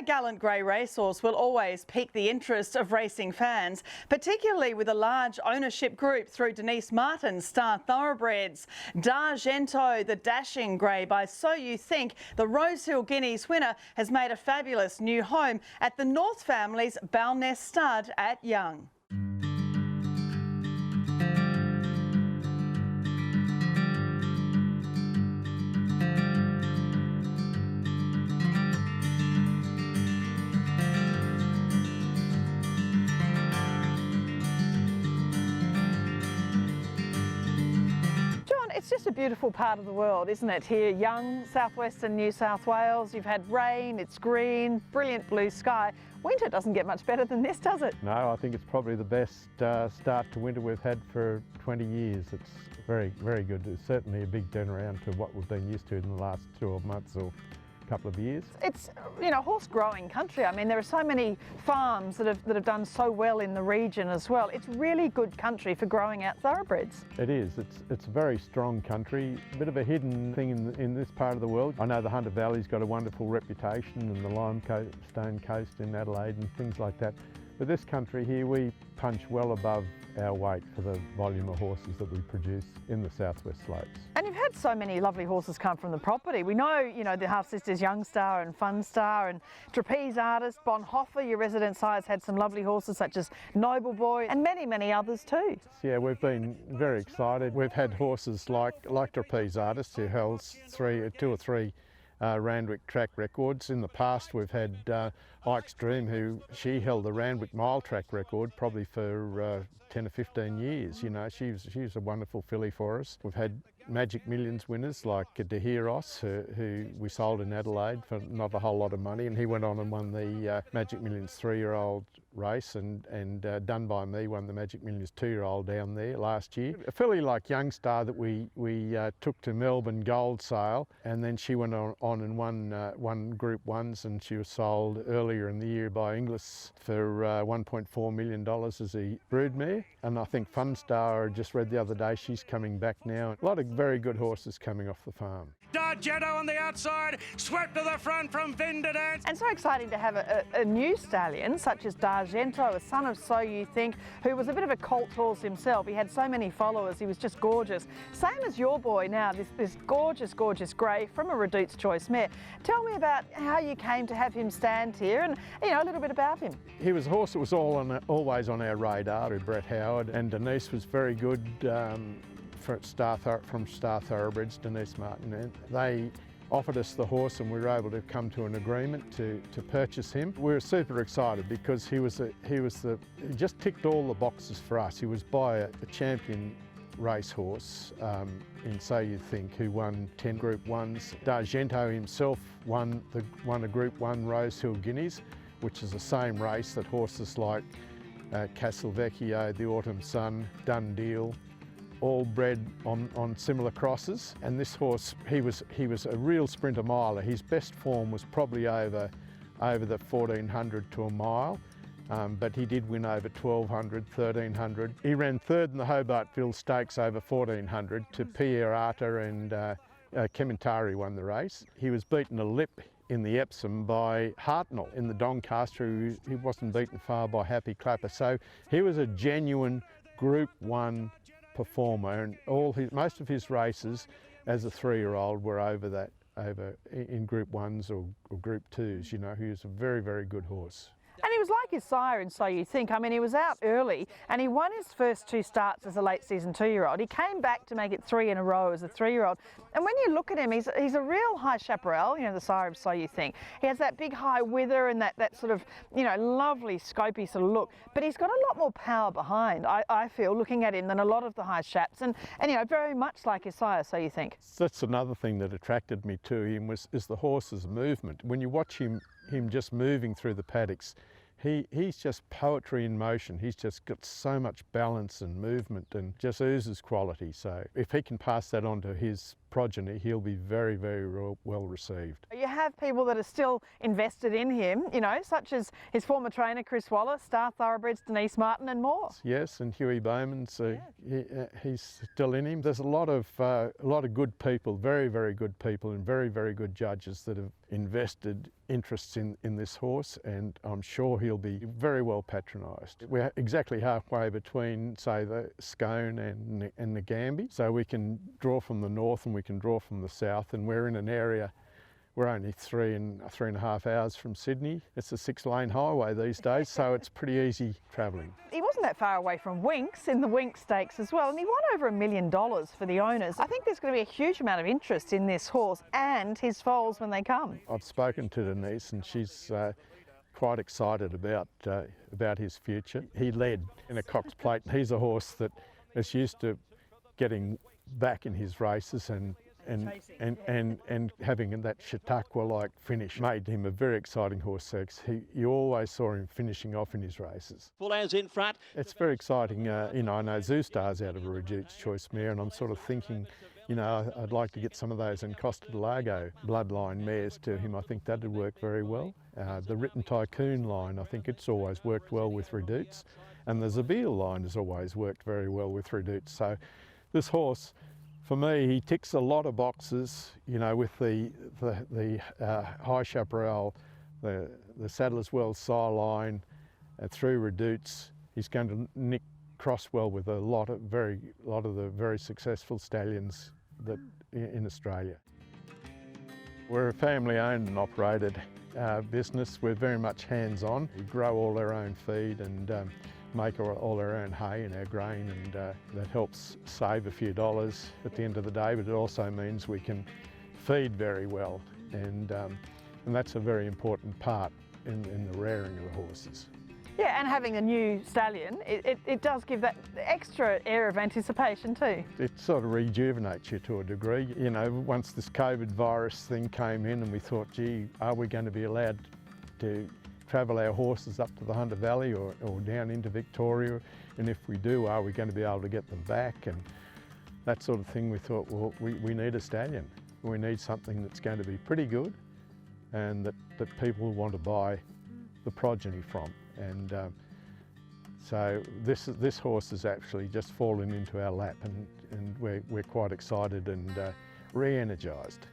gallant grey racehorse will always pique the interest of racing fans, particularly with a large ownership group through Denise Martin's Star Thoroughbreds. D'Argento, the dashing grey by So You Think, the Rosehill Guineas winner, has made a fabulous new home at the North family's Bowness stud at Young. It's just a beautiful part of the world, isn't it? Here, Young, southwestern New South Wales. You've had rain, it's green, brilliant blue sky. Winter doesn't get much better than this, does it? No, I think it's probably the best start to winter we've had for 20 years. It's very, very good. It's certainly a big turnaround to what we've been used to in the last 12 months or couple of years. It's, you know, horse growing country. I mean, there are so many farms that have done so well in the region as well. It's really good country for growing out thoroughbreds. It is. It's a very strong country. A bit of a hidden thing in this part of the world. I know the Hunter Valley's got a wonderful reputation, and the Limestone Coast in Adelaide and things like that. But this country here, we punch well above our weight for the volume of horses that we produce in the southwest slopes. And you've had so many lovely horses come from the property. We know, you know, the half-sisters Young Star and Fun Star and Trapeze Artist, Bonhoeffer, your resident sire's had some lovely horses such as Noble Boy and many, many others too. Yeah, we've been very excited. We've had horses like Trapeze Artist, who holds two or three Randwick track records. In the past we've had Ike's Dream, who she held the Randwick mile track record probably for 10 or 15 years. You know, she was a wonderful filly for us. We've had Magic Millions winners like De Heros, who we sold in Adelaide for not a whole lot of money, and he went on and won the Magic Millions 3-year-old race, and Done By Me won the Magic Millions 2-year-old down there last year. A filly like Young Star that we took to Melbourne Gold Sale, and then she went on and won Group 1s, and she was sold earlier in the year by Inglis for $1.4 million as a broodmare. And I think Fun Star, I just read the other day, she's coming back now. A lot of very good horses coming off the farm. D'Argento on the outside, swept to the front from Vinderdance. And so exciting to have a new stallion such as D'Argento, a son of So You Think, who was a bit of a colt horse himself. He had so many followers, he was just gorgeous. Same as your boy now, this gorgeous, gorgeous grey from a Redute's Choice mare. Tell me about how you came to have him stand here and, you know, a little bit about him. He was a horse that was always on our radar, Brett Howard, and Denise was very good from Star Thoroughbreds, Denise Martin, and they offered us the horse and we were able to come to an agreement to purchase him. We were super excited because he just ticked all the boxes for us. He was by a champion racehorse in So You Think, who won 10 Group 1s. D'Argento himself won a Group 1 Rosehill Guineas, which is the same race that horses like Castelvecchio, the Autumn Sun, Done Deal, all bred on similar crosses. And this horse, he was a real sprinter miler. His best form was probably over the 1400 to a mile, but he did win over 1200, 1300. He ran third in the Hobartville Stakes over 1400 to Pierre Arter, and Kementari won the race. He was beaten a lip in the Epsom by Hartnell in the Doncaster. He wasn't beaten far by Happy Clapper. So he was a genuine Group 1 performer, and most of his races as a 3-year-old were over in Group 1s or Group 2s. You know, he was a very, very good horse. And he was like his sire in So You Think. I mean, he was out early and he won his first 2 starts as a late season 2-year-old. He came back to make it 3 in a row as a 3-year-old. And when you look at him, he's a real high chaparral, you know, the sire of So You Think. He has that big high wither and that sort of, you know, lovely scopy sort of look. But he's got a lot more power behind, I feel, looking at him than a lot of the high chaps. And you know, very much like his sire, So You Think. That's another thing that attracted me to him is the horse's movement. When you watch him just moving through the paddocks, he's just poetry in motion. He's just got so much balance and movement and just oozes quality. So if he can pass that on to his progeny, he'll be very, very well received. You have people that are still invested in him, you know, such as his former trainer Chris Wallace, Star Thoroughbreds Denise Martin and more. Yes, and Huey Bowman's, he's still in him. There's a lot of good people, very, very good people and very, very good judges that have invested interests in this horse, and I'm sure he'll be very well patronised. We're exactly halfway between, say, the Scone and the Gambie, so we can draw from the north and we can draw from the south, and we're in an area. We're only 3.5 hours from Sydney. It's a 6-lane highway these days, so it's pretty easy travelling. He wasn't that far away from Winx in the Winx Stakes as well, and he won over $1 million for the owners. I think there's going to be a huge amount of interest in this horse and his foals when they come. I've spoken to Denise and she's quite excited about his future. He led in a Cox Plate. He's a horse that is used to getting back in his races and having that Chautauqua-like finish made him a very exciting horse. You always saw him finishing off in his races. Full as in front. It's very exciting. You know, I know Zoo Star's out of a Reduced Choice mare, and I'm sort of thinking, you know, I'd like to get some of those in Costa del Lago bloodline mares to him. I think that'd work very well. The Written Tycoon line, I think it's always worked well with Reduced, and the Zabeel line has always worked very well with Reduced. So this horse, for me, he ticks a lot of boxes, you know, with the High Chaparral, the Saddler's Wells sire line, through Reduced. He's going to nick cross well with a lot of the very successful stallions that in Australia. We're a family-owned and operated business. We're very much hands-on. We grow all our own feed and make all our own hay and our grain, and that helps save a few dollars at the end of the day, but it also means we can feed very well, and that's a very important part in the rearing of the horses. Yeah, and having a new stallion, it does give that extra air of anticipation too. It sort of rejuvenates you to a degree. You know, once this COVID virus thing came in and we thought, gee, are we going to be allowed to travel our horses up to the Hunter Valley or down into Victoria, and if we do, are we going to be able to get them back, and that sort of thing. We thought, well, we need a stallion. We need something that's going to be pretty good and that people want to buy the progeny from, and so this horse has actually just fallen into our lap, and we're quite excited and re-energised.